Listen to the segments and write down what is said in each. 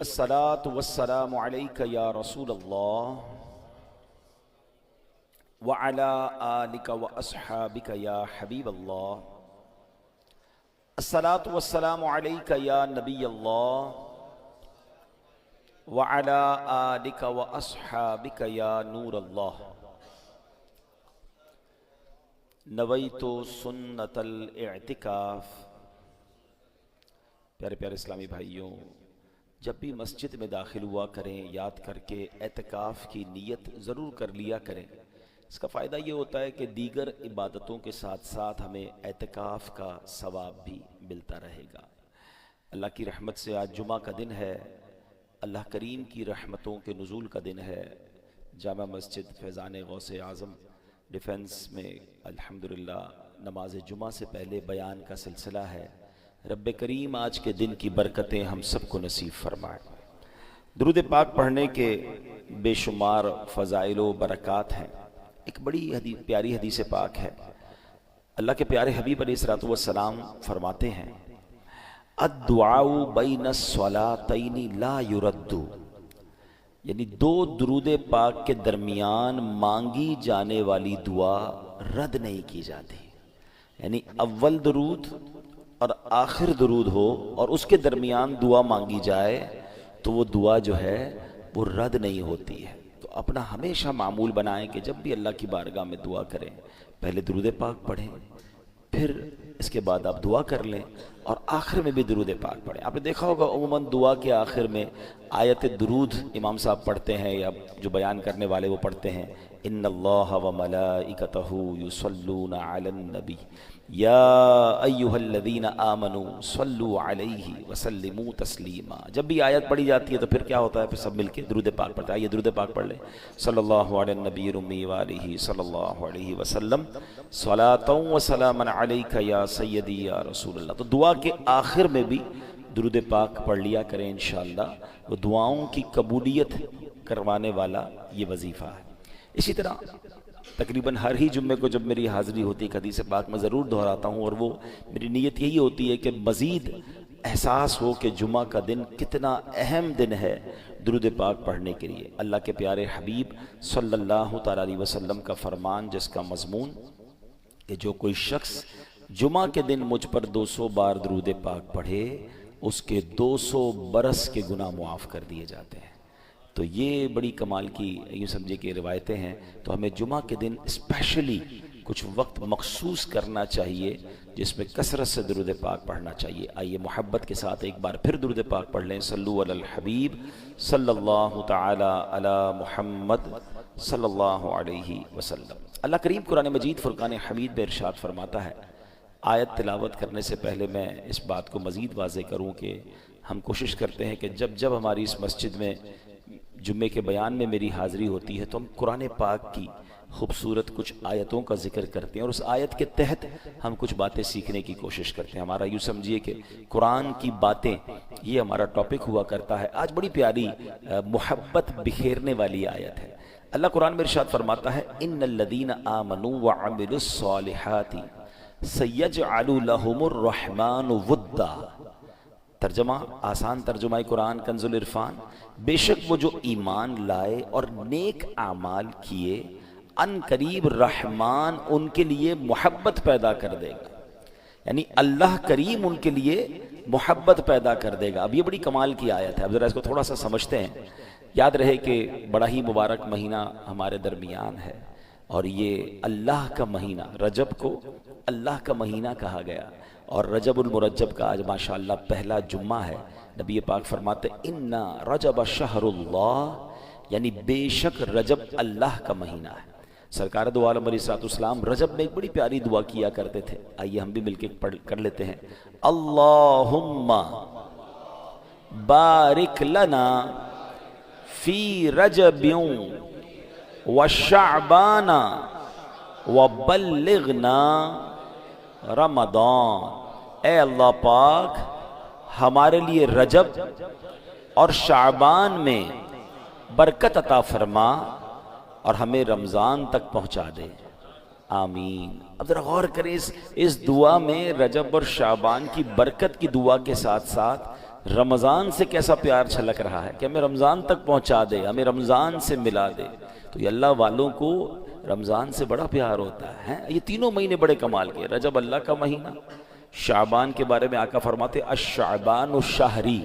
الصلاۃ والسلام علیک یا رسول اللہ وعلی آلک واصحابک یا حبیب اللہ. الصلاۃ والسلام علیک یا نبی اللہ وعلی آلک واصحابک یا نور اللہ. نویت سنت الاعتکاف. پیارے پیارے اسلامی بھائیوں، جب بھی مسجد میں داخل ہوا کریں یاد کر کے اعتکاف کی نیت ضرور کر لیا کریں. اس کا فائدہ یہ ہوتا ہے کہ دیگر عبادتوں کے ساتھ ساتھ ہمیں اعتکاف کا ثواب بھی ملتا رہے گا. اللہ کی رحمت سے آج جمعہ کا دن ہے، اللہ کریم کی رحمتوں کے نزول کا دن ہے. جامع مسجد فیضان غوث اعظم ڈیفنس میں الحمدللہ نماز جمعہ سے پہلے بیان کا سلسلہ ہے. رب کریم آج کے دن کی برکتیں ہم سب کو نصیب فرمائے. درود پاک پڑھنے کے بے شمار فضائل و برکات ہیں. ایک بڑی پیاری حدیث پاک ہے. اللہ کے پیارے حبیب علیہ الصلوۃ والسلام فرماتے ہیں الدعاء بین الصلاتین لا یرد، یعنی دو درود پاک کے درمیان مانگی جانے والی دعا رد نہیں کی جاتی. یعنی اول درود اور آخر درود ہو اور اس کے درمیان دعا مانگی جائے تو وہ دعا جو ہے وہ رد نہیں ہوتی ہے. تو اپنا ہمیشہ معمول بنائیں کہ جب بھی اللہ کی بارگاہ میں دعا کریں پہلے درود پاک پڑھیں، پھر اس کے بعد آپ دعا کر لیں اور آخر میں بھی درود پاک پڑھیں. آپ نے دیکھا ہوگا عموماً دعا کے آخر میں آیت درود امام صاحب پڑھتے ہیں یا جو بیان کرنے والے وہ پڑھتے ہیں ان اللہ و ملائکتہ یصلون علی النبی یا ایہا الذین آمنوا صلوا علیہ وسلموا تسلیما. جب بھی آیت پڑھی جاتی ہے تو پھر کیا ہوتا ہے؟ پھر سب مل کے درود پاک پڑھتے ہیں. آئیے درود پاک پڑھ لیں. صلی اللہ علی النبی الامی وآلہ صلی اللہ علیہ وسلم صلاۃ و سلاما علیک یا سیدی یا رسول اللہ. تو دعا کے آخر میں بھی درود پاک پڑھ لیا کریں انشاءاللہ. وہ دعاؤں کی قبولیت کروانے والا یہ وظیفہ ہے. اسی طرح تقریباً ہر ہی جمعے کو جب میری حاضری ہوتی ہے حدیث پاک میں ضرور دہراتا ہوں، اور وہ میری نیت یہی ہوتی ہے کہ مزید احساس ہو کہ جمعہ کا دن کتنا اہم دن ہے درود پاک پڑھنے کے لیے. اللہ کے پیارے حبیب صلی اللہ تعالیٰ علیہ وسلم کا فرمان جس کا مضمون کہ جو کوئی شخص جمعہ کے دن مجھ پر 200 بار درود پاک پڑھے اس کے 200 برس کے گناہ معاف کر دیے جاتے ہیں. تو یہ بڑی کمال کی یوں سمجھے کہ روایتیں ہیں. تو ہمیں جمعہ کے دن اسپیشلی کچھ وقت مخصوص کرنا چاہیے جس میں کثرت سے درود پاک پڑھنا چاہیے. آئیے محبت کے ساتھ ایک بار پھر درود پاک پڑھ لیں. صلو علی الحبیب صلی اللہ تعالی علی محمد صلی اللہ علیہ وسلم. اللہ کریم قرآن مجید فرقان حمید میں ارشاد فرماتا ہے. آیت تلاوت کرنے سے پہلے میں اس بات کو مزید واضح کروں کہ ہم کوشش کرتے ہیں کہ جب جب ہماری اس مسجد میں جمعے کے بیان میں میری حاضری ہوتی ہے تو ہم قرآن پاک کی خوبصورت کچھ آیتوں کا ذکر کرتے ہیں اور اس آیت کے تحت ہم کچھ باتیں سیکھنے کی کوشش کرتے ہیں. ہمارا یوں سمجھیے کہ قرآن کی باتیں یہ ہمارا ٹاپک ہوا کرتا ہے. آج بڑی پیاری محبت بکھیرنے والی آیت ہے. اللہ قرآن میں ارشاد فرماتا ہے ان الذین آمنوا وعملوا الصالحات سیجعل لهم الرحمن ودا. ترجمہ آسان ترجمہ قرآن کنز العرفان. بے شک وہ جو ایمان لائے اور نیک اعمال کیے ان قریب رحمان ان کے لیے محبت پیدا کر دے گا. یعنی اللہ کریم ان کے لیے محبت پیدا کر دے گا. اب یہ بڑی کمال کی آیت ہے. اب ذرا اس کو تھوڑا سا سمجھتے ہیں. یاد رہے کہ بڑا ہی مبارک مہینہ ہمارے درمیان ہے اور یہ اللہ کا مہینہ رجب کو اللہ کا مہینہ کہا گیا اور رجب المرجب کا آج ماشاءاللہ پہلا جمعہ ہے. نبی پاک فرماتے اِنَّا رجب شہر اللہ، یعنی بے شک رجب اللہ کا مہینہ ہے. سرکار دو عالم علیہ السلام رجب میں ایک بڑی پیاری دعا کیا کرتے تھے. آئیے ہم بھی مل کے پڑھ کر لیتے ہیں. اللہم بارک لنا فی رجب وشعبان وبلغنا رمضان. اے اللہ پاک ہمارے لیے رجب اور شعبان میں برکت عطا فرما اور ہمیں رمضان تک پہنچا دے. آمین. اب ذرا غور کریں اس دعا میں رجب اور شعبان کی برکت کی دعا کے ساتھ ساتھ رمضان سے کیسا پیار چھلک رہا ہے کہ ہمیں رمضان تک پہنچا دے، ہمیں رمضان سے ملا دے. تو یہ اللہ والوں کو رمضان سے بڑا پیار ہوتا ہے. یہ تینوں مہینے بڑے کمال کے. رجب اللہ کا مہینہ، شعبان کے بارے میں آقا فرماتے الشعبان الشہری،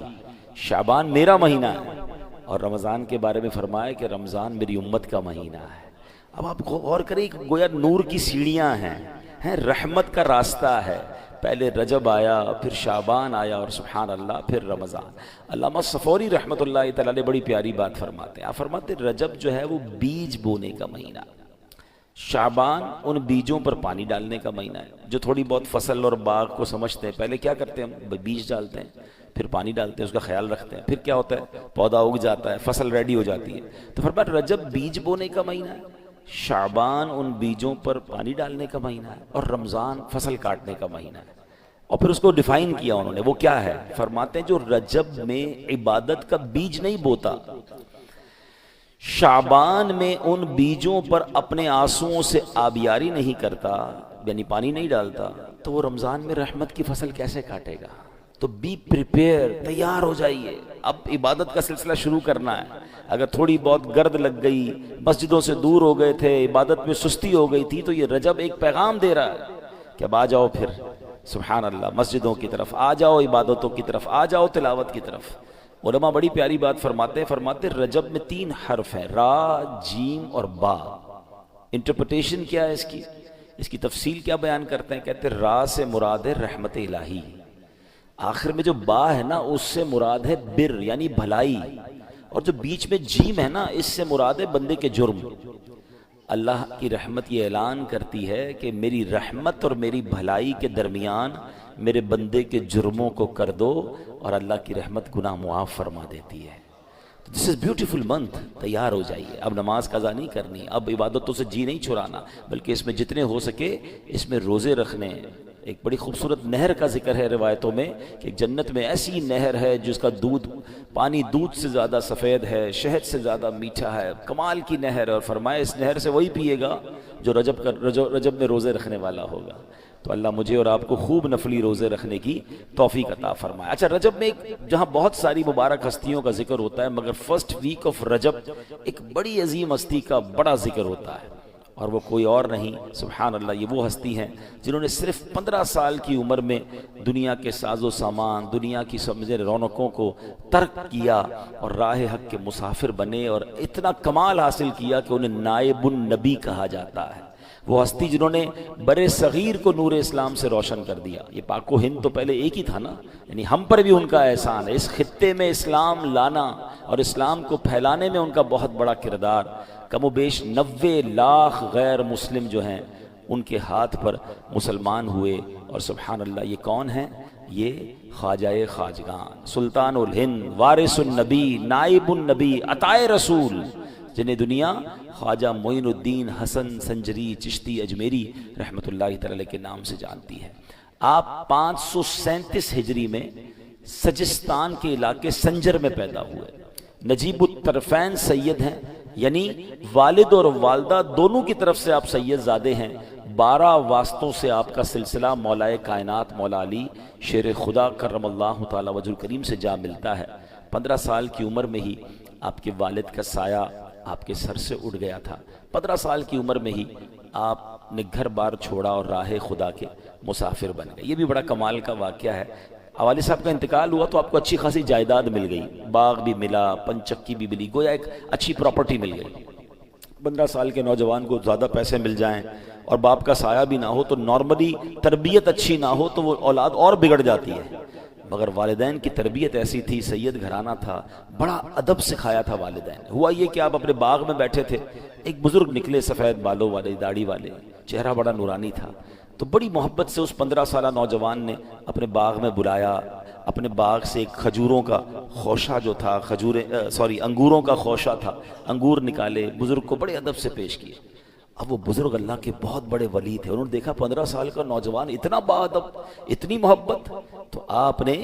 شعبان میرا مہینہ ہے، اور رمضان کے بارے میں فرمایا کہ رمضان میری امت کا مہینہ ہے. اب آپ غور کریں، گویا نور کی سیڑھیاں ہیں، رحمت کا راستہ ہے. پہلے رجب آیا، پھر شعبان آیا، اور سبحان اللہ پھر رمضان. علامہ صفوری رحمۃ اللہ تعالی نے بڑی پیاری بات فرماتے ہیں. آپ فرماتے ہیں رجب جو ہے وہ بیج بونے کا مہینہ، شعبان ان بیجوں پر پانی ڈالنے کا مہینہ ہے. جو تھوڑی بہت فصل اور باغ کو سمجھتے ہیں، پہلے کیا کرتے ہیں ہم؟ بیج ڈالتے ہیں، پھر پانی ڈالتے ہیں، اس کا خیال رکھتے ہیں، پھر کیا ہوتا ہے؟ پودا اگ جاتا ہے، فصل ریڈی ہو جاتی ہے. تو فرمایا رجب بیج بونے کا مہینہ ہے، شعبان ان بیجوں پر پانی ڈالنے کا مہینہ ہے، اور رمضان فصل کاٹنے کا مہینہ ہے. اور پھر اس کو ڈیفائن کیا انہوں نے، وہ کیا ہے؟ فرماتے ہیں جو رجب میں عبادت کا بیج نہیں بوتا، شعبان میں ان بیجوں پر اپنے آنسوؤں سے آبیاری نہیں کرتا، یعنی پانی نہیں ڈالتا، تو وہ رمضان میں رحمت کی فصل کیسے کاٹے گا؟ تو بی پریپیئر، تیار ہو جائیے. اب عبادت کا سلسلہ شروع کرنا ہے. اگر تھوڑی بہت گرد لگ گئی، مسجدوں سے دور ہو گئے تھے، عبادت میں سستی ہو گئی تھی، تو یہ رجب ایک پیغام دے رہا ہے کہ اب آ جاؤ، پھر سبحان اللہ مسجدوں کی طرف آ جاؤ، عبادتوں کی طرف آ جاؤ، تلاوت کی طرف. علماء بڑی پیاری بات فرماتے رجب میں 3 حرف ہیں، را، جیم اور با. انٹرپریٹیشن کیا ہے اس کی تفصیل کیا بیان کرتے ہیں؟ کہتے ہیں را سے مراد ہے رحمت الہی، آخر میں جو با ہے نا اس سے مراد ہے بر یعنی بھلائی، اور جو بیچ میں جیم ہے نا اس سے مراد ہے بندے کے جرم. اللہ کی رحمت یہ اعلان کرتی ہے کہ میری رحمت اور میری بھلائی کے درمیان میرے بندے کے جرموں کو کر دو، اور اللہ کی رحمت گناہ معاف فرما دیتی ہے. دس از بیوٹیفل منتھ. تیار ہو جائیے. اب نماز قضا نہیں کرنی، اب عبادتوں سے جی نہیں چھڑانا، بلکہ اس میں جتنے ہو سکے اس میں روزے رکھنے. ایک بڑی خوبصورت نہر کا ذکر ہے روایتوں میں کہ جنت میں ایسی نہر ہے جس کا پانی دودھ سے زیادہ سفید ہے، شہد سے زیادہ میٹھا ہے، کمال کی نہر ہے. اور فرمایا اس نہر سے وہی پیے گا جو رجب میں روزے رکھنے والا ہوگا. تو اللہ مجھے اور آپ کو خوب نفلی روزے رکھنے کی توفیق عطا فرمائے. اچھا، رجب میں جہاں بہت ساری مبارک ہستیوں کا ذکر ہوتا ہے، مگر فرسٹ ویک آف رجب ایک بڑی عظیم ہستی کا بڑا ذکر ہوتا ہے، اور وہ کوئی اور نہیں، سبحان اللہ، یہ وہ ہستی ہیں جنہوں نے صرف 15 سال کی عمر میں دنیا کے ساز و سامان، دنیا کی سمجھے رونقوں کو ترک کیا اور راہ حق کے مسافر بنے، اور اتنا کمال حاصل کیا کہ انہیں نائب النبی کہا جاتا ہے. وہ ہستی جنہوں نے برے صغیر کو نور اسلام سے روشن کر دیا. یہ پاک و ہند تو پہلے ایک ہی تھا نا، یعنی ہم پر بھی ان کا احسان ہے. اس خطے میں اسلام لانا اور اسلام کو پھیلانے میں ان کا بہت بڑا کردار. کم و بیش 90 لاکھ غیر مسلم جو ہیں ان کے ہاتھ پر مسلمان ہوئے. اور سبحان اللہ یہ کون ہیں؟ یہ خواجہ خواجگان، سلطان الہند، وارث النبی، نائب النبی، عطائے رسول، جنہیں دنیا خواجہ معین الدین حسن سنجری چشتی اجمیری رحمت اللہ تعالی کے نام سے جانتی ہے. آپ 537 ہجری میں سجستان کے علاقے سنجر میں پیدا ہوئے. نجیب الطرفین سید ہیں، یعنی والد اور والدہ دونوں کی طرف سے آپ سید زادے ہیں. 12 واسطوں سے آپ کا سلسلہ مولائے کائنات مولا علی شیر خدا کرم اللہ تعالی وجہ کریم سے جا ملتا ہے. 15 سال کی عمر میں ہی آپ کے والد کا سایہ آپ کے سر سے اڑ گیا تھا. 15 سال کی عمر میں ہی آپ نے گھر بار چھوڑا اور راہ خدا کے مسافر بن گئے. یہ بھی بڑا کمال کا واقعہ ہے. والد صاحب کا انتقال ہوا تو آپ کو اچھی خاصی جائیداد مل گئی، باغ بھی ملا، پنچکی بھی ملی، گویا ایک اچھی پراپرٹی مل گئی. 15 سال کے نوجوان کو زیادہ پیسے مل جائیں اور باپ کا سایہ بھی نہ ہو تو نارملی تربیت اچھی نہ ہو تو وہ اولاد اور بگڑ جاتی ہے. مگر والدین کی تربیت ایسی تھی، سید گھرانہ تھا، بڑا ادب سکھایا تھا والدین. ہوا یہ کہ آپ اپنے باغ میں بیٹھے تھے، ایک بزرگ نکلے سفید بالوں والے، داڑھی والے، چہرہ بڑا نورانی تھا. تو بڑی محبت سے اس 15 سالہ نوجوان نے اپنے باغ میں بلایا. اپنے باغ سے ایک کھجوروں کا خوشہ جو تھا، انگوروں کا خوشہ تھا، انگور نکالے، بزرگ کو بڑے ادب سے پیش کیے. اب وہ بزرگ اللہ کے بہت بڑے ولی تھے، انہوں نے دیکھا 15 سال کا نوجوان اتنا باادب، اتنی محبت، تو آپ نے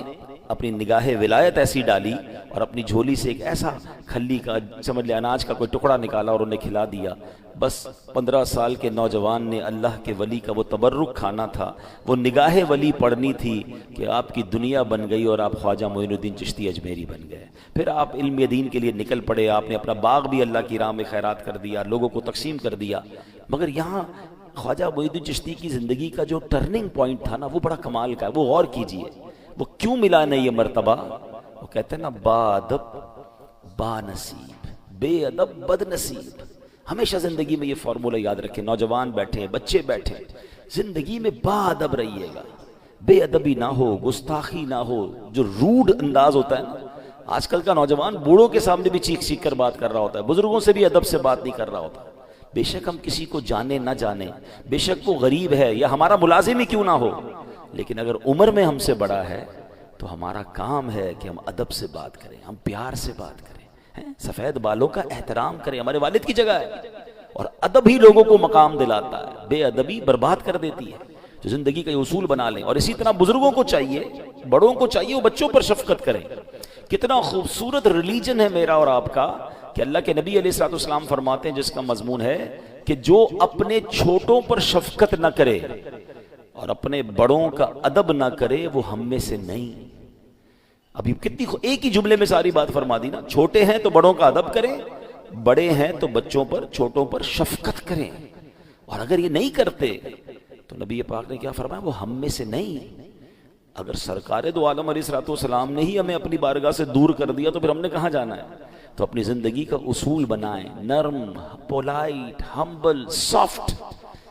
اپنی نگاہ ولایت ایسی ڈالی اور اپنی جھولی سے ایک ایسا کھلی کا سمجھ لے اناج کا کوئی ٹکڑا نکالا اور انہیں کھلا دیا۔ بس 15 سال کے نوجوان نے اللہ کے ولی کا وہ تبرک کھانا تھا، وہ نگاہ ولی پڑھنی تھی کہ آپ کی دنیا بن گئی اور آپ خواجہ معین الدین چشتی اجمیری بن گئے۔ پھر آپ علم دین کے لیے نکل پڑے، آپ نے اپنا باغ بھی اللہ کی راہ میں خیرات کر دیا، لوگوں کو تقسیم کر دیا۔ مگر یہاں خواجہ معین الدین چشتی کی زندگی کا جو ٹرننگ پوائنٹ تھا نا، وہ بڑا کمال کا ہے، وہ غور کیجئے وہ کیوں ملا نہیں یہ مرتبہ۔ وہ کہتے ہیں نا، با ادب با نصیب، بے ادب بد نصیب۔ ہمیشہ زندگی میں یہ فارمولہ یاد رکھیں، نوجوان بیٹھے ہیں، بچے بیٹھے ہیں، زندگی میں با ادب رہیے گا، بے ادبی نہ ہو، گستاخی نہ ہو، جو روڈ انداز ہوتا ہے نا۔ آج کل کا نوجوان بوڑھوں کے سامنے بھی چیخ چیخ کر بات کر رہا ہوتا ہے، بزرگوں سے بھی ادب سے بات نہیں کر رہا ہوتا۔ بے شک ہم کسی کو جانے نہ جانے، بے شک وہ غریب ہے یا ہمارا ملازم ہی کیوں نہ ہو، لیکن اگر عمر میں ہم سے بڑا ہے تو ہمارا کام ہے کہ ہم ادب سے بات کریں، ہم پیار سے بات کریں، سفید بالوں کا احترام کریں، ہمارے والد کی جگہ ہے۔ اور ادب ہی لوگوں کو مقام دلاتا ہے، بے ادبی برباد کر دیتی ہے۔ تو زندگی کا یہ اصول بنا لیں، اور اسی طرح بزرگوں کو چاہیے، بڑوں کو چاہیے وہ بچوں پر شفقت کریں۔ کتنا خوبصورت ریلیجن ہے میرا اور آپ کا کہ اللہ کے نبی علیہ الصلوۃ والسلام فرماتے ہیں، جس کا مضمون ہے کہ جو اپنے چھوٹوں پر شفقت نہ کرے اور اپنے بڑوں کا ادب نہ کرے وہ ہم میں سے نہیں۔ ابھی کتنی ایک ہی جملے میں ساری بات فرما دی نا، چھوٹے ہیں تو بڑوں کا ادب کریں، بڑے ہیں تو بچوں پر چھوٹوں پر شفقت کریں۔ اور اگر یہ نہیں کرتے تو نبی پاک نے کیا فرمایا، وہ ہم میں سے نہیں۔ اگر سرکار دو عالم علیہ الصلوۃ والسلام نے ہی ہمیں اپنی بارگاہ سے دور کر دیا تو پھر ہم نے کہاں جانا ہے؟ تو اپنی زندگی کا اصول بنائیں، نرم، پولائٹ، ہمبل، سافٹ،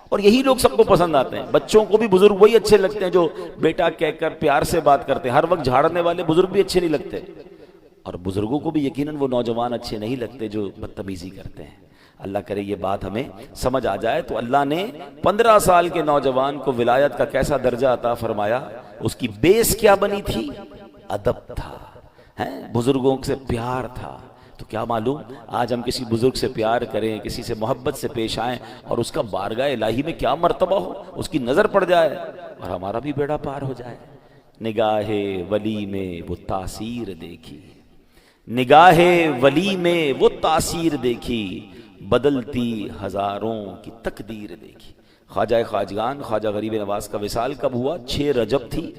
اور یہی لوگ سب کو پسند آتے ہیں۔ بچوں کو بھی بزرگ وہی اچھے لگتے ہیں جو بیٹا کہہ کر پیار سے بات کرتے ہیں، ہر وقت جھاڑنے والے بزرگ بھی اچھے نہیں لگتے، اور بزرگوں کو بھی یقیناً وہ نوجوان اچھے نہیں لگتے جو بدتمیزی کرتے ہیں۔ اللہ کرے یہ بات ہمیں سمجھ آ جائے۔ تو اللہ نے 15 سال کے نوجوان کو ولایت کا کیسا درجہ عطا فرمایا، اس کی بیس کیا بنی تھی؟ ادب تھا، بزرگوں سے پیار تھا۔ تو کیا معلوم آج ہم کسی بزرگ سے پیار کریں، کسی سے محبت سے پیش آئیں اور اس کا بارگاہ الہی میں کیا مرتبہ ہو، اس کی نظر پڑ جائے اور ہمارا بھی بیڑا پار ہو جائے۔ نگاہ ولی میں وہ تاثیر دیکھی، نگاہ ولی میں وہ تاثیر دیکھی، بدلتی ہزاروں کی تقدیر دیکھی۔ خواجہ خواجگان خواجہ غریب نواز کا وصال کب ہوا؟ 6 رجب تھی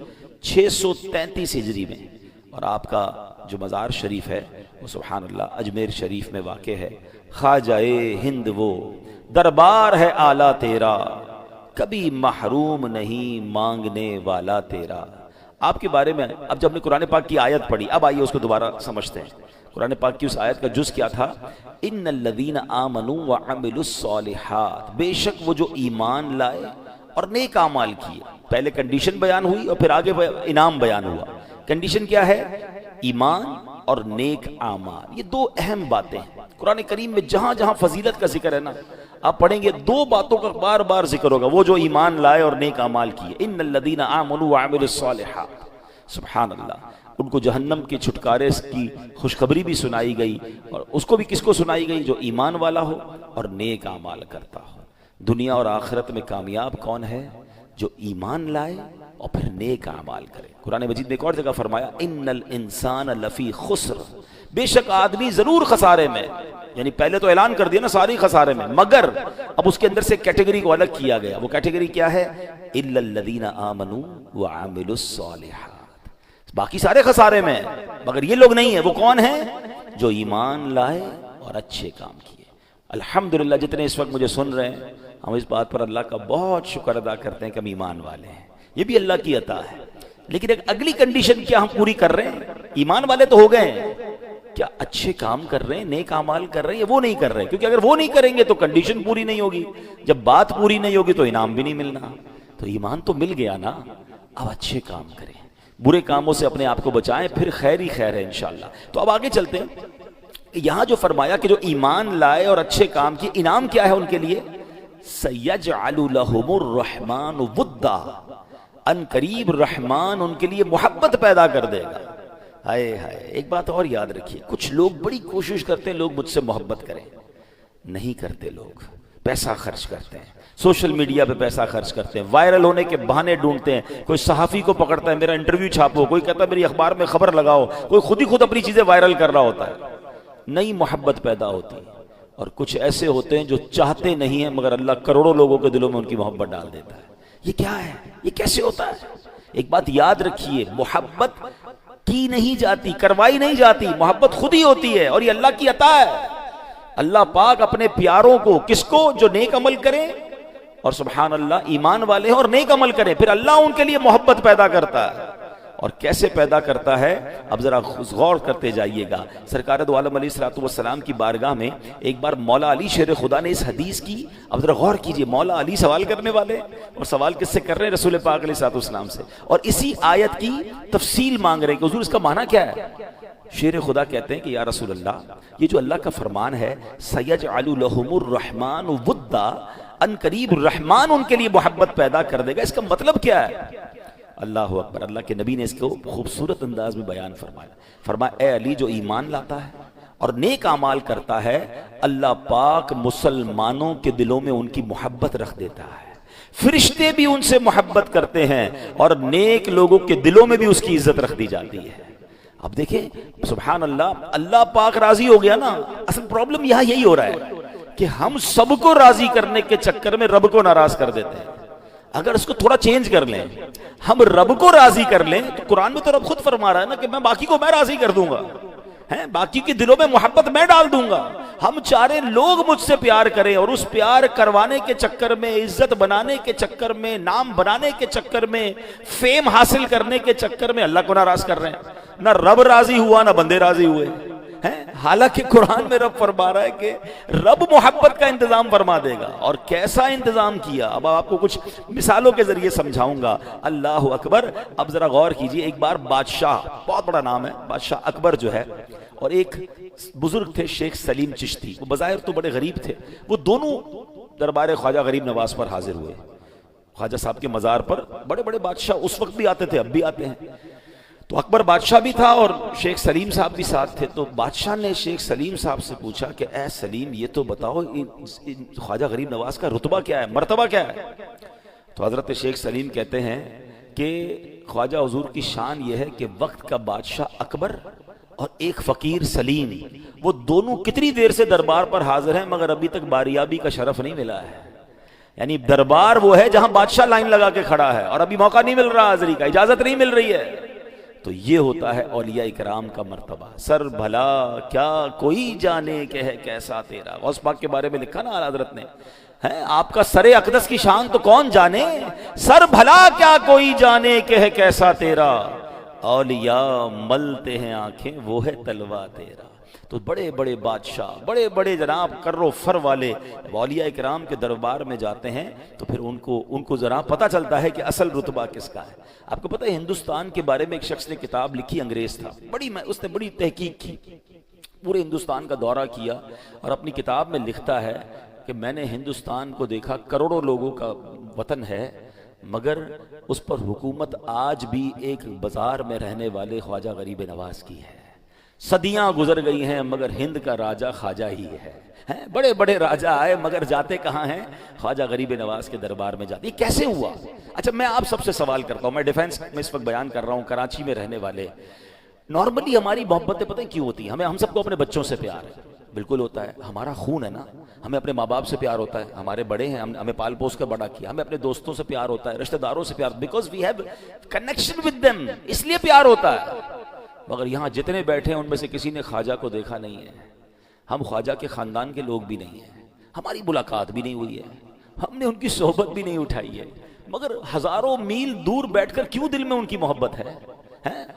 633 ہجری میں، اور آپ کا جو مزار شریف ہے وہ سبحان اللہ اجمیر شریف میں واقع ہے۔ خواجہ ہند وہ دربار ہے اعلیٰ تیرا، کبھی محروم نہیں مانگنے والا تیرا۔ آپ کے بارے میں اب جب ہم نے قرآن پاک کی آیت پڑھی، اب آئیے اس کو دوبارہ سمجھتے ہیں۔ قرآن پاک کی اس آیت کا جز کیا تھا؟ ان الذین آمنوا وعملوا الصالحات، بے شک وہ جو ایمان لائے اور نیک اعمال کیے۔ پہلے کنڈیشن بیان ہوئی اور پھر آگے انعام بیان ہوا۔ کنڈیشن کیا ہے؟ ایمان اور نیک اعمال، یہ 2 اہم باتیں ہیں۔ قرآن کریم میں جہاں جہاں فضیلت کا ذکر ہے نا، آپ پڑھیں گے 2 باتوں کا بار بار ذکر ہوگا، وہ جو ایمان لائے اور نیک اعمال کیے۔ ان الذین آمنوا وعملوا الصالحات، سبحان اللہ، ان کو جہنم کے چھٹکارے کی خوشخبری بھی سنائی گئی، اور اس کو بھی کس کو سنائی گئی؟ جو ایمان والا ہو اور نیک اعمال کرتا ہو۔ دنیا اور آخرت میں کامیاب کون ہے؟ جو ایمان لائے اور پھر نیک اعمال کرے۔ قرآن مجید میں ایک اور جگہ فرمایا ان الانسان لفی خسر، بے شک آدمی ضرور خسارے میں، یعنی پہلے تو اعلان کر دیا نا ساری خسارے میں، مگر اب اس کے اندر سے کیٹیگری کو الگ کیا گیا۔ وہ کیٹیگری کیا ہے؟ الا الذین آمنوا وعملوا الصالحات، باقی سارے خسارے میں، مگر یہ لوگ نہیں ہیں۔ وہ کون ہیں؟ جو ایمان لائے اور اچھے کام کیے۔ الحمدللہ جتنے اس وقت مجھے سن رہے ہیں، ہم اس بات پر اللہ کا بہت شکر ادا کرتے ہیں کہ ہم ایمان والے ہیں، یہ بھی اللہ کی عطا ہے۔ لیکن ایک اگلی کنڈیشن کیا ہم پوری کر رہے ہیں؟ ایمان والے تو ہو گئے ہیں، کیا اچھے کام کر رہے ہیں، نیک اعمال کر رہے ہیں؟ وہ نہیں کر رہے، کیونکہ اگر وہ نہیں کریں گے تو کنڈیشن پوری نہیں ہوگی، جب بات پوری نہیں ہوگی تو انعام بھی نہیں ملنا۔ تو ایمان تو مل گیا نا، اب اچھے کام کریں، برے کاموں سے اپنے آپ کو بچائیں، پھر خیر ہی خیر ہے انشاءاللہ۔ تو اب آگے چلتے ہیں، یہاں جو فرمایا کہ جو ایمان لائے اور اچھے کام کیے، انعام کیا ہے ان کے لیے؟ سَيَجْعَلُ لَهُمُ الرَّحْمَنُ وُدًّا، ان قریب رحمان ان کے لیے محبت پیدا کر دے گا۔ ہائے ہائے، ایک بات اور یاد رکھیے، کچھ لوگ بڑی کوشش کرتے ہیں لوگ مجھ سے محبت کریں، نہیں کرتے لوگ۔ پیسہ خرچ کرتے ہیں، سوشل میڈیا پہ پیسہ خرچ کرتے ہیں، وائرل ہونے کے بہانے ڈھونڈتے ہیں، کوئی صحافی کو پکڑتا ہے میرا انٹرویو چھاپو، کوئی کہتا ہے میری اخبار میں خبر لگاؤ، کوئی خود اپنی چیزیں وائرل کر رہا ہوتا ہے، نئی محبت پیدا ہوتی ہے۔ اور کچھ ایسے ہوتے ہیں جو چاہتے نہیں ہیں مگر اللہ کروڑوں لوگوں کے دلوں میں ان کی محبت ڈال دیتا ہے۔ یہ کیا ہے؟ یہ کیسے ہوتا ہے؟ ایک بات یاد رکھیے، محبت کی نہیں جاتی، کروائی نہیں جاتی، محبت خود ہی ہوتی ہے، اور یہ اللہ کی عطا ہے۔ اللہ پاک اپنے پیاروں کو، کس کو؟ جو نیک عمل کریں اور سبحان اللہ ایمان والے ہیں اور نیک عمل کریں، پھر اللہ ان کے لیے محبت پیدا کرتا ہے۔ اور کیسے پیدا کرتا ہے؟ اب ذرا غور کرتے جائیے گا۔ سرکار دو عالم علیہ الصلوۃ والسلام کی بارگاہ میں ایک بار مولا علی شیر خدا نے اس حدیث کی، اب ذرا غور کیجئے، مولا علی سوال کرنے والے، اور سوال کس سے کر رہے ہیں؟ رسول پاک علیہ الصلوۃ والسلام سے، اور اسی آیت کی تفصیل مانگ رہے ہیں کہ حضور اس کا معنی کیا ہے؟ شیر خدا کہتے ہیں کہ یا رسول اللہ، یہ جو اللہ کا فرمان ہے سَيَجْعَلُ لَهُمُ الرَّحْمَنُ وُدًّا، ان قریب الرحمن ان کے لیے محبت پیدا کر دے گا، اس کا مطلب کیا ہے؟ اللہ اکبر، اللہ کے نبی نے اس کو خوبصورت انداز میں بیان فرمایا اے علی، جو ایمان لاتا ہے اور نیک اعمال کرتا ہے، اللہ پاک مسلمانوں کے دلوں میں ان کی محبت رکھ دیتا ہے، فرشتے بھی ان سے محبت کرتے ہیں، اور نیک لوگوں کے دلوں میں بھی اس کی عزت رکھ دی جاتی ہے۔ اب دیکھیں سبحان اللہ، اللہ پاک راضی ہو گیا نا۔ اصل پرابلم یہاں یہی ہو رہا ہے کہ ہم سب کو راضی کرنے کے چکر میں رب کو ناراض کر دیتے ہیں۔ اگر اس کو تھوڑا چینج کر لیں، ہم رب کو راضی کر لیں، تو قرآن میں تو رب خود فرما رہا ہے نا کہ میں باقی کو میں راضی کر دوں گا، باقی کے دلوں میں محبت میں ڈال دوں گا۔ ہم چارے لوگ مجھ سے پیار کریں، اور اس پیار کروانے کے چکر میں، عزت بنانے کے چکر میں، نام بنانے کے چکر میں، فیم حاصل کرنے کے چکر میں اللہ کو ناراض کر رہے ہیں۔ نہ رب راضی ہوا، نہ بندے راضی ہوئے ہیں۔ حالانکہ قرآن میں رب فرما رہا ہے کہ رب محبت کا انتظام فرما دے گا، اور کیسا انتظام کیا اب آپ کو کچھ مثالوں کے ذریعے سمجھاؤں گا۔ اللہ اکبر۔ اب ذرا غور کیجئے، ایک بار بادشاہ، بہت بڑا نام ہے بادشاہ اکبر جو ہے، اور ایک بزرگ تھے شیخ سلیم چشتی، وہ بظاہر تو بڑے غریب تھے، وہ دونوں دربار خواجہ غریب نواز پر حاضر ہوئے۔ خواجہ صاحب کے مزار پر بڑے بڑے بادشاہ اس وقت بھی آتے تھے، اب بھی آتے ہیں۔ تو اکبر بادشاہ بھی تھا اور شیخ سلیم صاحب بھی ساتھ تھے۔ تو بادشاہ نے شیخ سلیم صاحب سے پوچھا کہ اے سلیم، یہ تو بتاؤ خواجہ غریب نواز کا رتبہ کیا ہے، مرتبہ کیا ہے؟ تو حضرت شیخ سلیم کہتے ہیں کہ خواجہ حضور کی شان یہ ہے کہ وقت کا بادشاہ اکبر اور ایک فقیر سلیم، وہ دونوں کتنی دیر سے دربار پر حاضر ہیں مگر ابھی تک باریابی کا شرف نہیں ملا ہے۔ یعنی دربار وہ ہے جہاں بادشاہ لائن لگا کے کھڑا ہے، اور ابھی موقع نہیں مل رہا حاضری کا، اجازت نہیں مل رہی ہے۔ تو یہ ہوتا ہے اولیاء کرام کا مرتبہ۔ سر بھلا کیا کوئی جانے کہ ہے کیسا تیرا، غوث پاک کے بارے میں لکھا نا اعلیٰ حضرت نے، آپ کا سر اقدس کی شان تو کون جانے، سر بھلا کیا کوئی جانے کہ ہے کیسا تیرا، اولیاء ملتے ہیں آنکھیں وہ ہے تلوا تیرا۔ تو بڑے بڑے بادشاہ، بڑے بڑے جناب کر و فر والے اولیاء کرام کے دربار میں جاتے ہیں، تو پھر ان کو ذرا پتہ چلتا ہے کہ اصل رتبہ کس کا ہے۔ آپ کو پتہ ہے ہندوستان کے بارے میں ایک شخص نے کتاب لکھی، انگریز تھا، اس نے بڑی تحقیق کی، پورے ہندوستان کا دورہ کیا، اور اپنی کتاب میں لکھتا ہے کہ میں نے ہندوستان کو دیکھا، کروڑوں لوگوں کا وطن ہے، مگر اس پر حکومت آج بھی ایک بازار میں رہنے والے خواجہ غریب نواز کی ہے۔ صدیاں گزر گئی ہیں مگر ہند کا راجہ خواجہ ہی ہے۔ بڑے بڑے راجہ آئے مگر جاتے کہاں ہیں؟ خواجہ غریب نواز کے دربار میں جاتے۔ یہ کیسے ہوا؟ اچھا میں آپ سب سے سوال کرتا ہوں، میں ڈیفینس میں اس وقت بیان کر رہا ہوں، کراچی میں رہنے والے، نارملی ہماری محبتیں پتہ کیوں ہوتی ہیں؟ ہم سب کو اپنے بچوں سے پیار ہے، بالکل ہوتا ہے، ہمارا خون ہے نا، ہمیں اپنے ماں باپ سے پیار ہوتا ہے، ہمارے بڑے ہیں، ہمیں پال پوس کر بڑا کیا، ہمیں اپنے دوستوں سے پیار ہوتا ہے، رشتہ داروں سے پیار، because we have connection with them, اس لیے پیار ہوتا ہے۔ مگر یہاں جتنے بیٹھے ہیں ان میں سے کسی نے خواجہ کو دیکھا نہیں ہے، ہم خواجہ کے خاندان کے لوگ بھی نہیں ہیں، ہماری ملاقات بھی نہیں ہوئی ہے، ہم نے ان کی صحبت بھی نہیں اٹھائی ہے، مگر ہزاروں میل دور بیٹھ کر کیوں دل میں ان کی محبت ہے؟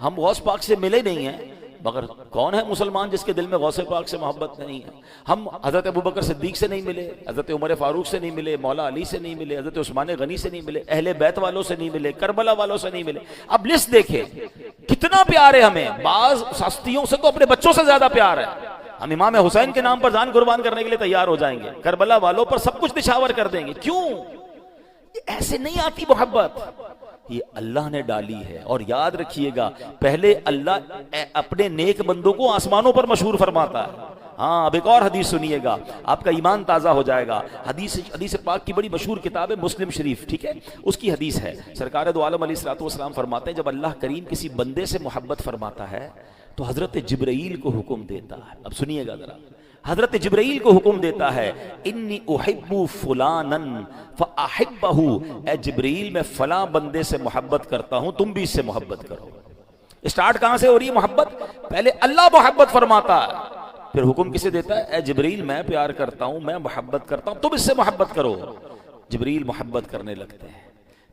ہم غوث پاک سے ملے نہیں ہیں، مگر کون ہے مسلمان جس کے دل میں غوث پاک سے محبت نہیں ہے؟ ہم حضرت ابوبکر صدیق سے نہیں ملے، حضرت عمر فاروق سے نہیں ملے، مولا علی سے نہیں ملے، حضرت عثمان غنی سے نہیں ملے، اہل بیت والوں سے نہیں ملے، کربلا والوں سے نہیں ملے۔ اب لسٹ دیکھیں کتنا پیار ہے ہمیں، بعض ہستیوں سے تو اپنے بچوں سے زیادہ پیار ہے، ہم امام حسین کے نام پر جان قربان کرنے کے لیے تیار ہو جائیں گے، کربلا والوں پر سب کچھ نچھاور کر دیں گے۔ کیوں؟ ایسے نہیں آتی محبت، یہ اللہ نے ڈالی ہے۔ اور یاد رکھیے گا، پہلے اللہ اپنے نیک بندوں کو آسمانوں پر مشہور فرماتا ہے، ہاں اب ایک اور حدیث سنیے گا، آپ کا ایمان تازہ ہو جائے گا۔ حدیث پاک کی بڑی مشہور کتاب ہے مسلم شریف، ٹھیک ہے، اس کی حدیث ہے، سرکار دو عالم علیہ الصلوۃ والسلام فرماتے ہیں جب اللہ کریم کسی بندے سے محبت فرماتا ہے تو حضرت جبرائیل کو حکم دیتا ہے۔ اب سنیے گا ذرا، حضرت جبرائیل کو حکم دیتا ہے انی احب فلانا فاحبہ، اے جبرائیل میں فلاں بندے سے محبت کرتا ہوں، تم بھی اس سے محبت کرو۔ اسٹارٹ کہاں سے ہو رہی ہے محبت؟ پہلے اللہ محبت فرماتا ہے، پھر حکم کسے دیتا ہے؟ اے جبرائیل میں پیار کرتا ہوں، میں محبت کرتا ہوں، تم اس سے محبت کرو۔ جبرائیل محبت کرنے لگتے ہیں،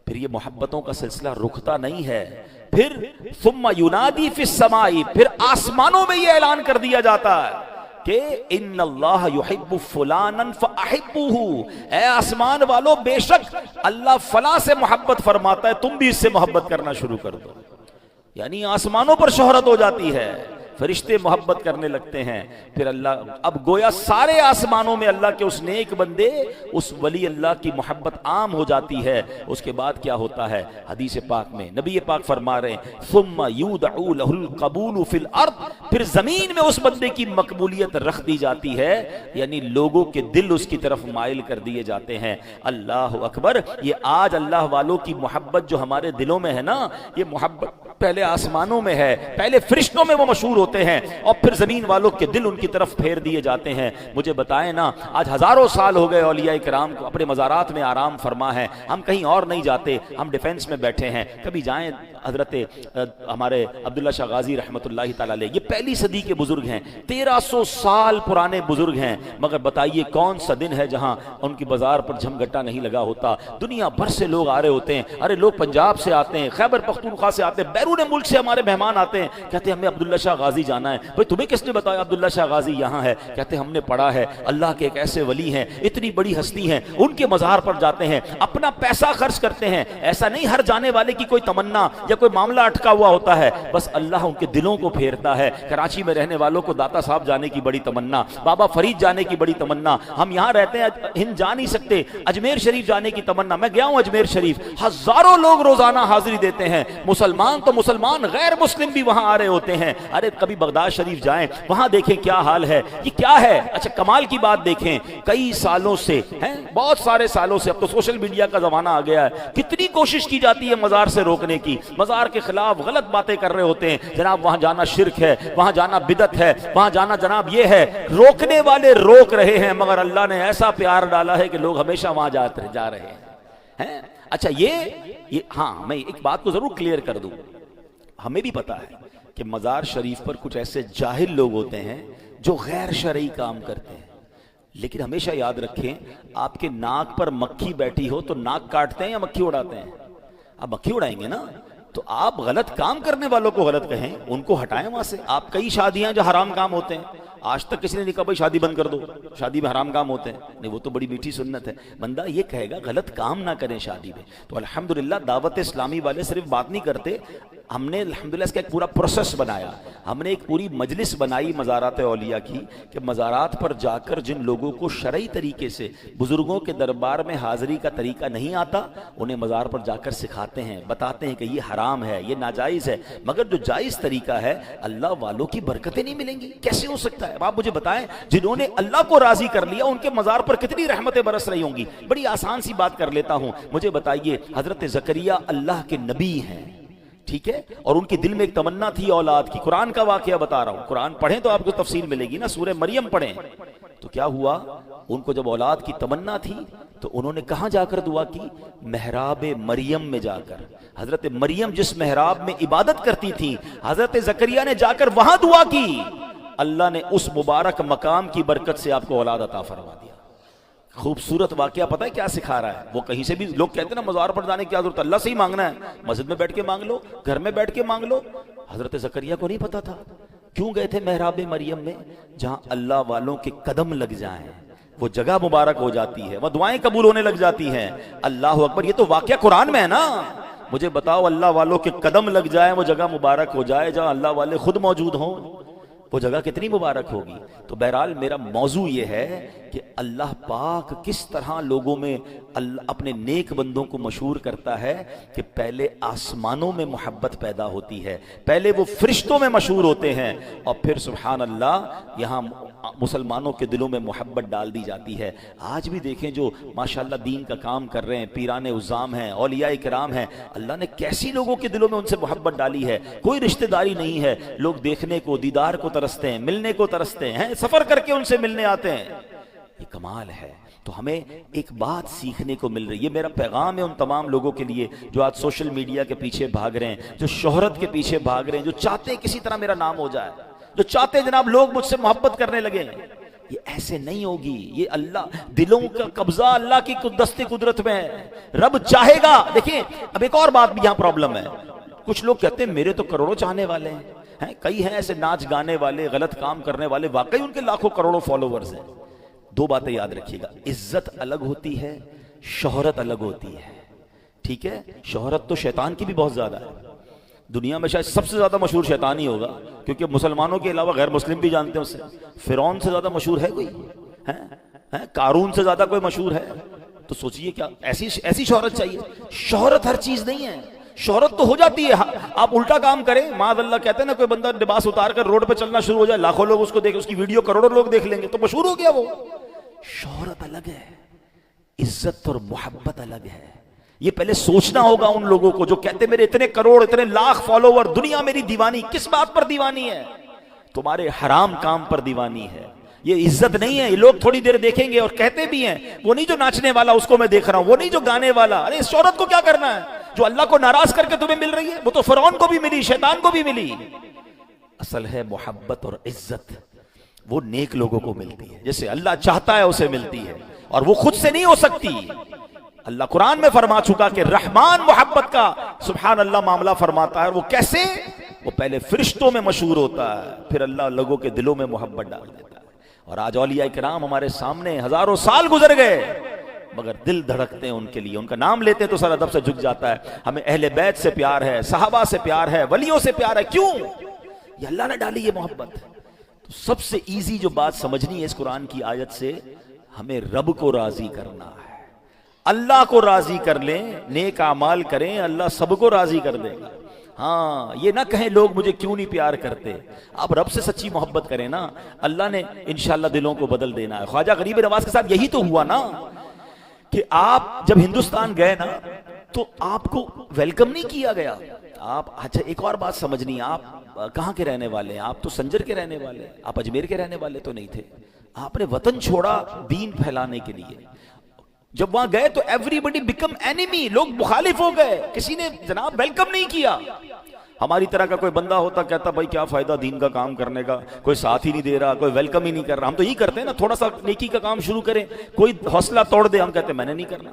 پھر یہ محبتوں کا سلسلہ رکتا نہیں ہے، پھر ثم ینادی فی السماء، پھر آسمانوں میں یہ اعلان کر دیا جاتا ہے کہ ان اللہ یحب فلانا فاحبوہ، اے آسمان والو بے شک اللہ فلاں سے محبت فرماتا ہے، تم بھی اس سے محبت کرنا شروع کر دو۔ یعنی آسمانوں پر شہرت ہو جاتی ہے، فرشتے محبت کرنے لگتے ہیں، پھر اللہ، اب گویا سارے آسمانوں میں اللہ کے اس نیک بندے، اس ولی اللہ کی محبت عام ہو جاتی ہے۔ اس کے بعد کیا ہوتا ہے؟ حدیث پاک میں نبی پاک فرما رہے ہیں ثم یودع له القبول فی الارض، پھر زمین میں اس بندے کی مقبولیت رکھ دی جاتی ہے، یعنی لوگوں کے دل اس کی طرف مائل کر دیے جاتے ہیں۔ اللہ اکبر! یہ آج اللہ والوں کی محبت جو ہمارے دلوں میں ہے نا، یہ محبت پہلے آسمانوں میں ہے، پہلے فرشتوں میں وہ مشہور ہوتے ہیں اور پھر زمین والوں کے دل ان کی طرف پھیر دیے جاتے ہیں۔ مجھے بتائیں نا، آج ہزاروں سال ہو گئے اولیاء کرام کو اپنے مزارات میں آرام فرما ہے، ہم کہیں اور نہیں جاتے، ہم ڈیفنس میں بیٹھے ہیں، کبھی جائیں حضرت ہمارے عبداللہ شاہ غازی رحمۃ اللہ تعالی علیہ، یہ پہلی صدی کے بزرگ ہیں، 1300 سال پرانے بزرگ ہیں، مگر بتائیے کون سا دن ہے جہاں ان کی بازار پر جھمگٹا نہیں لگا ہوتا؟ دنیا بھر سے لوگ آ رہے ہوتے ہیں، ارے لوگ پنجاب سے آتے ہیں، خیبر پختونخوا سے آتے ہیں، بیرون ملک سے ہمارے مہمان آتے ہیں، کہتے ہیں ہمیں عبداللہ شاہ غازی جانا ہے۔ بھئی تمہیں کس نے بتایا عبداللہ شاہ غازی یہاں ہے؟ کہتے ہیں ہم نے پڑھا ہے اللہ کے ایک ایسے ولی ہیں، اتنی بڑی ہستی ہیں، ان کے مزار پر جاتے ہیں، اپنا پیسہ خرچ کرتے ہیں۔ ایسا نہیں ہر جانے والے کی کوئی تمنا یا کوئی معاملہ اٹکا ہوا ہوتا ہے، بس اللہ ان کے دلوں کو پھیرتا ہے۔ کراچی میں رہنے والوں کو داتا صاحب جانے کی بڑی تمنا، بابا فرید جانے کی بڑی تمنا، ہم یہاں رہتے ہیں ہند جا نہیں سکتے، اجمیر شریف جانے کی تمنا۔ میں گیا ہوں اجمیر شریف، ہزاروں لوگ روزانہ حاضری دیتے ہیں، مسلمان تو مسلمان، غیر مسلم بھی وہاں آ رہے ہوتے ہیں۔ ارے کبھی بغداد شریف جائیں، وہاں دیکھیں کیا حال ہے، یہ کیا ہے؟ اچھا کمال کی بات دیکھیں، کئی سالوں سے ہیں، بہت سارے سالوں سے، اب تو سوشل میڈیا کا زمانہ آ گیا ہے، کتنی کوشش کی جاتی ہے مزار سے روکنے کی، مزار کے خلاف غلط باتیں کر رہے ہوتے ہیں، جناب وہاں جانا شرک ہے، وہاں جانا بدعت ہے، وہاں جانا جناب یہ ہے، روکنے والے روک رہے ہیں، مگر اللہ نے ایسا پیار ڈالا ہے کہ لوگ ہمیشہ وہاں جا رہے ہیں۔ اچھا یہ ہاں میں ایک بات کو ضرور کلیئر کر دوں، ہمیں بھی پتا ہے کہ مزار شریف پر کچھ ایسے جاہل لوگ ہوتے ہیں جو غیر شرعی کام کرتے ہیں، لیکن ہمیشہ یاد رکھیں آپ کے ناک پر مکھی بیٹھی ہو تو ناک کاٹتے ہیں یا مکھی اڑاتے ہیں؟ آپ مکھی اڑائیں گے نا، تو آپ غلط کام کرنے والوں کو غلط کہیں، ان کو ہٹائیں وہاں سے۔ آپ کئی شادیاں جو حرام کام ہوتے ہیں، آج تک کسی نے نہیں کہا بھائی شادی بند کر دو، شادی میں حرام کام ہوتے ہیں، نہیں وہ تو بڑی میٹھی سنت ہے۔ بندہ یہ کہے گا غلط کام نہ کریں شادی میں، تو الحمدللہ دعوت اسلامی والے صرف بات نہیں کرتے، ہم نے الحمدللہ اس کا ایک پورا پروسیس بنایا، ہم نے ایک پوری مجلس بنائی مزارات اولیاء کی، کہ مزارات پر جا کر جن لوگوں کو شرعی طریقے سے بزرگوں کے دربار میں حاضری کا طریقہ نہیں آتا، انہیں مزار پر جا کر سکھاتے ہیں، بتاتے ہیں کہ یہ حرام ہے، یہ ناجائز ہے، مگر جو جائز طریقہ ہے اللہ والوں کی برکتیں نہیں ملیں گی، کیسے ہو سکتا ہے؟ اب آپ مجھے بتائیں جنہوں نے اللہ کو راضی کر لیا ان کے مزار پر کتنی رحمتیں برس رہی ہوں گی؟ بڑی آسان سی بات کر لیتا ہوں، مجھے بتائیے حضرت زکریا اللہ کے نبی ہیں، ٹھیک ہے، اور ان کے دل میں ایک تمنا تھی اولاد کی، قرآن کا واقعہ بتا رہا ہوں، قرآن پڑھیں تو آپ کو تفصیل ملے گی نا، سورہ مریم پڑھیں تو کیا ہوا، ان کو جب اولاد کی تمنا تھی تو انہوں نے کہاں جا کر دعا کی؟ محراب مریم میں جا کر۔ حضرت مریم جس محراب میں عبادت کرتی تھی، حضرت زکریا نے جا کر وہاں دعا کی، اللہ نے اس مبارک مقام کی برکت سے آپ کو اولاد عطا فرما دیا۔ خوبصورت واقعہ پتہ ہے کیا سکھا رہا ہے؟ وہ کہیں سے بھی لوگ کہتے ہیں نا مزار پر جانے کی کیا ضرورت، اللہ سے ہی مانگنا ہے، مسجد میں بیٹھ کے مانگ لو، گھر میں بیٹھ کے مانگ لو۔ حضرت زکریا کو نہیں پتا تھا، کیوں گئے تھے محراب مریم میں؟ جہاں اللہ والوں کے قدم لگ جائیں وہ جگہ مبارک ہو جاتی ہے، وہ دعائیں قبول ہونے لگ جاتی ہیں۔ اللہ اکبر، یہ تو واقعہ قرآن میں ہے نا۔ مجھے بتاؤ اللہ والوں کے قدم لگ جائیں، وہ جگہ مبارک ہو جائے، جہاں اللہ والے خود موجود ہوں، وہ جگہ کتنی مبارک ہوگی۔ تو بہرحال میرا موضوع یہ ہے کہ کہ اللہ پاک کس طرح لوگوں میں اپنے نیک بندوں کو مشہور کرتا ہے کہ پہلے آسمانوں میں محبت پیدا ہوتی ہے، پہلے وہ فرشتوں میں مشہور ہوتے ہیں، اور پھر سبحان اللہ یہاں مسلمانوں کے دلوں میں محبت ڈال دی جاتی ہے۔ آج بھی دیکھیں جو ماشاءاللہ دین کا کام کر رہے ہیں، پیران عظام ہیں، اولیاء کرام ہیں، اللہ نے کیسی لوگوں کے دلوں میں ان سے محبت ڈالی ہے۔ کوئی رشتہ داری نہیں ہے، لوگ دیکھنے کو، دیدار کو ترستے ہیں، ملنے کو ترستے ہیں، سفر کر کے ان سے ملنے آتے ہیں۔ یہ کمال ہے۔ تو ہمیں ایک بات سیکھنے کو مل رہی ہے، یہ میرا پیغام ہے ان تمام لوگوں کے لیے جو آج سوشل میڈیا کے پیچھے بھاگ رہے ہیں، جو شہرت کے پیچھے بھاگ رہے ہیں، جو چاہتے ہیں کسی طرح میرا نام ہو جائے، جو چاہتے ہیں جناب لوگ مجھ سے محبت کرنے لگے۔ یہ ایسے نہیں ہوگی، یہ اللہ دلوں کا قبضہ اللہ کی دست قدرت میں ہے، رب چاہے گا۔ دیکھیں اب ایک اور بات بھی یہاں پرابلم ہے، کچھ لوگ کہتے ہیں میرے تو کروڑوں چاہنے والے ہیں، کئی ہیں ایسے ناچ گانے والے، غلط کام کرنے والے، واقعی ان کے لاکھوں کروڑوں فالوورز ہیں۔ دو باتیں یاد رکھیے گا، عزت الگ ہوتی ہے، شہرت الگ ہوتی ہے، ٹھیک ہے؟ شہرت تو شیطان کی بھی بہت زیادہ ہے، دنیا میں شاید سب سے زیادہ مشہور شیطان ہی ہوگا، کیونکہ مسلمانوں کے علاوہ غیر مسلم بھی جانتے ہیں اسے۔ فرعون سے زیادہ مشہور ہے کوئی؟ قارون سے زیادہ کوئی مشہور ہے؟ تو سوچئے کیا ایسی شہرت چاہیے؟ شہرت ہر چیز نہیں ہے، شہرت تو ہو جاتی ہے، آپ الٹا کام کریں، معاذ اللہ کہتے ہیں نا، کوئی بندہ لباس اتار کر روڈ پہ چلنا شروع ہو جائے، لاکھوں لوگ اس کو دیکھیں، اس کی ویڈیو کروڑوں لوگ دیکھ لیں گے، تو مشہور ہو گیا وہ۔ شہرت الگ ہے، عزت اور محبت الگ ہے۔ یہ پہلے سوچنا ہوگا ان لوگوں کو جو کہتے ہیں میرے اتنے کروڑ، اتنے لاکھ فالوور، دنیا میری دیوانی۔ کس بات پر دیوانی ہے؟ تمہارے حرام کام پر دیوانی ہے۔ یہ عزت نہیں ہے، یہ لوگ تھوڑی دیر دیکھیں گے اور کہتے بھی ہیں وہ نہیں جو ناچنے والا اس کو میں دیکھ رہا ہوں، وہ نہیں جو گانے والا۔ ارے اس شہرت کو کیا کرنا ہے جو اللہ کو ناراض کر کے تمہیں مل رہی ہے؟ وہ تو فرعون کو بھی ملی، شیطان کو بھی ملی۔ اصل ہے محبت اور عزت، وہ نیک لوگوں کو ملتی ہے، جیسے اللہ چاہتا ہے اسے ملتی ہے، اور وہ خود سے نہیں ہو سکتی۔ اللہ قرآن میں فرما چکا کہ رحمان محبت کا سبحان اللہ معاملہ فرماتا ہے۔ وہ کیسے؟ وہ پہلے فرشتوں میں مشہور ہوتا ہے، پھر اللہ لوگوں کے دلوں میں محبت ڈال دیتا ہے۔ اور آج اولیاء کرام ہمارے سامنے، ہزاروں سال گزر گئے مگر دل دھڑکتے ہیں ان کے لیے، ان کا نام لیتے ہیں تو سر ادب سے جھک جاتا ہے۔ ہمیں اہل بیت سے پیار ہے، صحابہ سے پیار ہے، ولیوں سے پیار ہے۔ کیوں؟ یہ اللہ نے ڈالی یہ محبت۔ تو سب سے ایزی جو بات سمجھنی ہے اس قرآن کی آیت سے، ہمیں رب کو راضی کرنا ہے، اللہ کو راضی کر لیں، نیک اعمال کریں، اللہ سب کو راضی کر دے گا۔ ہاں یہ نہ کہیں لوگ مجھے کیوں نہیں پیار کرتے، آپ رب سے سچی محبت کریں نا، اللہ نے انشاءاللہ دلوں کو بدل دینا ہے۔ خواجہ غریب نواز کے ساتھ یہی تو ہوا نا کہ آپ جب ہندوستان گئے نا تو آپ کو ویلکم نہیں کیا گیا۔ آپ اچھا ایک اور بات سمجھنی، آپ کہاں کے رہنے والے ہیں؟ آپ تو سنجر کے رہنے والے، آپ اجمیر کے رہنے والے تو نہیں تھے۔ آپ نے وطن چھوڑا دین پھیلانے کے لیے، جب وہاں گئے تو ایوری بڈی بیکم اینیمی، لوگ مخالف ہو گئے، کسی نے جناب ویلکم نہیں کیا۔ ہماری طرح کا کوئی بندہ ہوتا کہتا بھائی کیا فائدہ دین کا کام کرنے کا، کوئی ساتھ ہی نہیں دے رہا، کوئی ویلکم ہی نہیں کر رہا۔ ہم تو یہی کرتے ہیں نا، تھوڑا سا نیکی کا کام شروع کریں، کوئی حوصلہ توڑ دے، ہم کہتے ہیں میں نے نہیں کرنا۔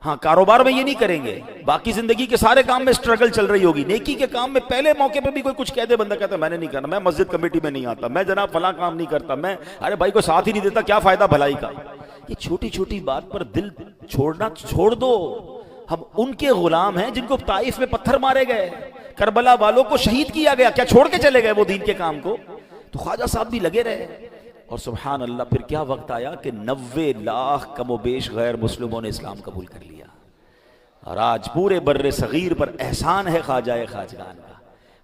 ہاں کاروبار میں یہ نہیں کریں گے، باقی زندگی کے سارے کام میں سٹرگل چل رہی ہوگی، نیکی کے کام میں پہلے موقع پہ بھی کوئی کچھ کہہ دے، بندہ کہتا ہے میں نے نہیں کرنا، میں مسجد کمیٹی میں نہیں آتا، میں جناب فلاں کام نہیں کرتا، میں ارے بھائی کوئی ساتھ ہی نہیں دیتا، کیا فائدہ بھلائی کا۔ یہ چھوٹی چھوٹی بات پر دل چھوڑنا چھوڑ دو۔ ہم ان کے غلام ہیں جن کو طائف میں پتھر مارے گئے، کربلا والوں کو شہید کیا گیا، کیا چھوڑ کے چلے گئے وہ دین کے کام کو؟ تو خواجہ صاحب بھی لگے رہے، اور سبحان اللہ پھر کیا وقت آیا کہ 90 لاکھ کم و بیش غیر مسلموں نے اسلام قبول کر لیا، اور آج پورے بر صغیر پر احسان ہے خواجہ خواجگان کا۔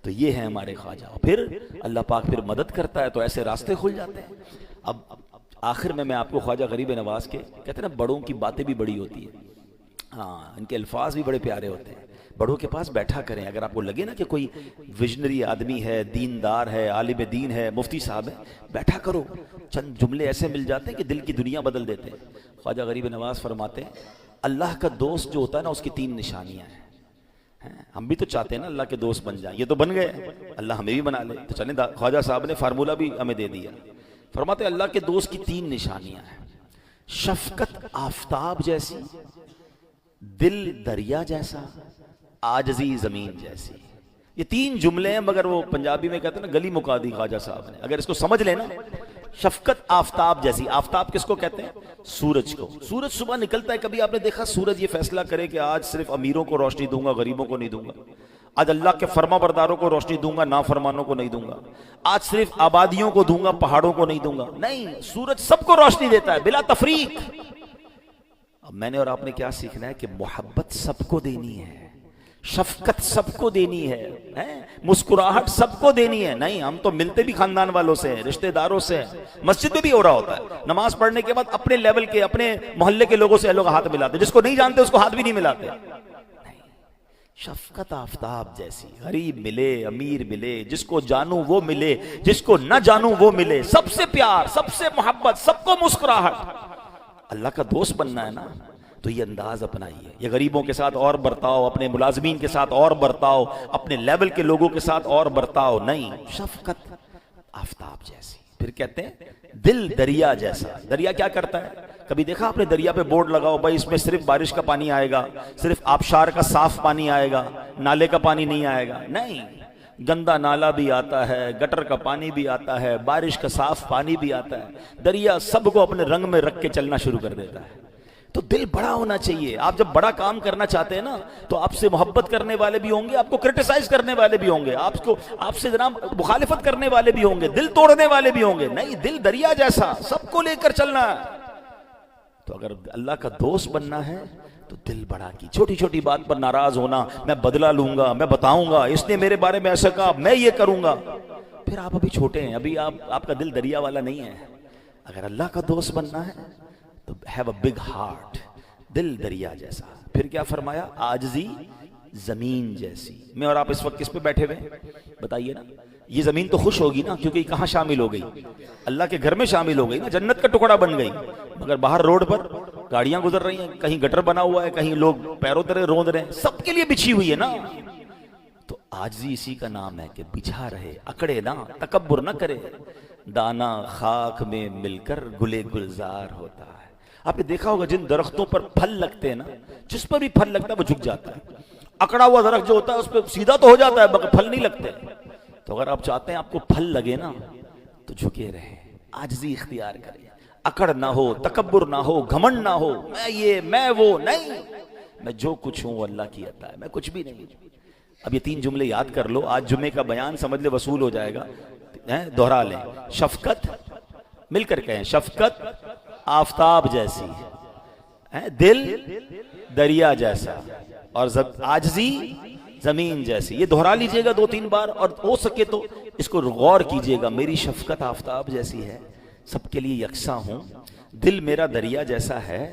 تو یہ ہے ہمارے خواجہ، پھر اللہ پاک پھر مدد کرتا ہے تو ایسے راستے کھل جاتے ہیں۔ اب آخر میں آپ کو خواجہ غریب نواز کے کہتے ہیں نا بڑوں کی باتیں بھی بڑی ہوتی ہیں، ہاں ان کے الفاظ بھی بڑے پیارے ہوتے ہیں۔ بڑوں کے پاس بیٹھا کریں، اگر آپ کو لگے نا کہ کوئی ویژنری آدمی ہے، دیندار ہے، عالم دین ہے، مفتی صاحب ہے، بیٹھا کرو، چند جملے ایسے مل جاتے ہیں کہ دل کی دنیا بدل دیتے ہیں۔ خواجہ غریب نواز فرماتے ہیں اللہ کا دوست جو ہوتا ہے نا اس کی 3 نشانیاں ہیں۔ ہم بھی تو چاہتے ہیں نا اللہ کے دوست بن جائیں، یہ تو بن گئے، اللہ ہمیں بھی بنا لے۔ تو چلیں خواجہ صاحب نے فارمولہ بھی ہمیں دے دیا، فرماتے ہیں اللہ کے دوست کی 3 نشانیاں ہیں، شفقت آفتاب جیسی، دل دریا جیسا، عاجزی زمین جیسی۔ یہ 3 جملے ہیں، مگر وہ پنجابی میں کہتے ہیں نا گلی مکا دی خواجہ صاحب نے۔ اگر اس کو سمجھ لینا، شفقت آفتاب جیسی، آفتاب کس کو کہتے ہیں؟ سورج کو۔ سورج صبح نکلتا ہے، کبھی آپ نے دیکھا سورج یہ فیصلہ کرے کہ آج صرف امیروں کو روشنی دوں گا، غریبوں کو نہیں دوں گا؟ آج اللہ کے فرما برداروں کو روشنی دوں گا، نافرمانوں کو نہیں دوں گا۔ آج صرف آبادیوں کو دوں گا، پہاڑوں کو نہیں دوں گا، نہیں، سورج سب کو روشنی دیتا ہے بلا تفریق۔ اب میں نے اور آپ نے کیا سیکھنا ہے کہ محبت سب کو دینی ہے، شفقت سب کو دینی ہے، مسکراہٹ سب کو دینی ہے۔ نہیں، ہم تو ملتے بھی خاندان والوں سے ہیں، رشتہ داروں سے ہیں، مسجد میں بھی ہو رہا ہوتا ہے، نماز پڑھنے کے بعد اپنے لیول کے، اپنے محلے کے لوگوں سے لوگ ہاتھ ملاتے، جس کو نہیں جانتے اس کو ہاتھ بھی نہیں ملاتے۔ شفقت آفتاب جیسی، غریب ملے، امیر ملے، جس کو جانوں وہ ملے، جس کو نہ جانوں وہ ملے، سب سے پیار، سب سے محبت، سب کو مسکراہٹ۔ اللہ کا دوست بننا ہے نا، تو یہ انداز اپنائیے، یہ غریبوں کے ساتھ اور برتاؤ، اپنے ملازمین کے ساتھ اور برتاؤ، اپنے لیول کے لوگوں کے ساتھ اور برتاؤ، نہیں، شفقت آفتاب جیسی۔ پھر کہتے ہیں دل دریا جیسا۔ دریا کیا کرتا ہے؟ کبھی دیکھا آپ نے دریا پہ بورڈ لگاؤ بھائی اس میں صرف بارش کا پانی آئے گا، صرف آبشار کا صاف پانی آئے گا، نالے کا پانی نہیں آئے گا؟ نہیں، گندا نالا بھی آتا ہے، گٹر کا پانی بھی آتا ہے، بارش کا صاف پانی بھی آتا ہے۔ دریا سب کو اپنے رنگ میں رکھ کے چلنا شروع کر دیتا ہے۔ تو دل بڑا ہونا چاہیے۔ آپ جب بڑا کام کرنا چاہتے ہیں نا تو آپ سے محبت کرنے والے بھی ہوں گے، آپ کو کرٹیسائز کرنے والے بھی ہوں گے، آپ سے جناب مخالفت کرنے والے بھی ہوں گے، دل توڑنے والے بھی ہوں گے۔ نہیں، دل دریا جیسا، سب کو لے کر چلنا ہے۔ تو اگر اللہ کا دوست بننا ہے تو دل بڑا کی، چھوٹی چھوٹی بات پر ناراض ہونا، میں بدلہ لوں گا، میں بتاؤں گا، اس نے میرے بارے میں ایسا کہا، میں یہ کروں گا، پھر آپ ابھی چھوٹے ہیں، ابھی آپ کا دل دریا والا نہیں ہے۔ اگر اللہ کا دوست بننا ہے تو ہیو اے بگ ہارٹ، دل دریا جیسا۔ پھر کیا فرمایا؟ عاجزی زمین جیسی۔ میں اور آپ اس وقت کس پہ بیٹھے ہوئے بتائیے نا؟ یہ زمین تو خوش ہوگی نا، کیونکہ کہاں شامل ہو گئی؟ اللہ کے گھر میں شامل ہو گئی نا، جنت کا ٹکڑا بن گئی۔ مگر باہر روڈ پر گاڑیاں گزر رہی ہیں، کہیں گٹر بنا ہوا ہے، کہیں لوگ پیروں تلے روند رہے ہیں، سب کے لیے بچھی ہوئی ہے نا۔ تو عاجزی اسی کا نام ہے کہ بچھا رہے، اکڑے نہ، تکبر نہ کرے۔ دانا خاک میں مل کر گلے گلزار ہوتا ہے۔ آپ نے دیکھا ہوگا جن درختوں پر پھل لگتے ہیں نا، جس پر بھی پھل لگتا ہے وہ جھک جاتا ہے۔ اکڑا ہوا درخت جو ہوتا ہے اس پہ سیدھا تو ہو جاتا ہے مگر پھل نہیں لگتے۔ تو اگر آپ چاہتے ہیں آپ کو پھل لگے نا تو جھکے رہے، عاجزی اختیار کریں، اکڑ نہ ہو، تکبر نہ ہو، گھمنڈ نہ ہو، میں یہ میں وہ نہیں، میں جو کچھ ہوں وہ اللہ کی عطا ہے، میں کچھ بھی نہیں۔ اب یہ 3 جملے یاد کر لو، آج جمعے کا بیان سمجھ لے وصول ہو جائے گا۔ دہرا لیں، شفقت، مل کر کہیں، شفقت آفتاب جیسی، دل دریا جیسا، اور عاجزی زمین جیسی۔ یہ دہرا لیجئے گا 2-3 بار، اور ہو سکے تو اس کو غور کیجئے گا۔ میری شفقت آفتاب جیسی ہے، سب کے لیے یکساں ہوں، دل میرا دریا جیسا ہے،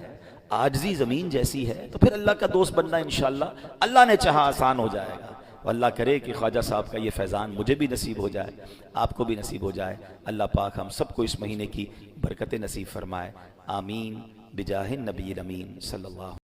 عاجزی زمین جیسی ہے، تو پھر اللہ کا دوست بننا انشاءاللہ اللہ نے چاہا آسان ہو جائے گا۔ اللہ کرے کہ خواجہ صاحب کا یہ فیضان مجھے بھی نصیب ہو جائے، آپ کو بھی نصیب ہو جائے۔ اللہ پاک ہم سب کو اس مہینے کی برکتیں نصیب فرمائے، آمین بجاہ النبی الامین صلی اللہ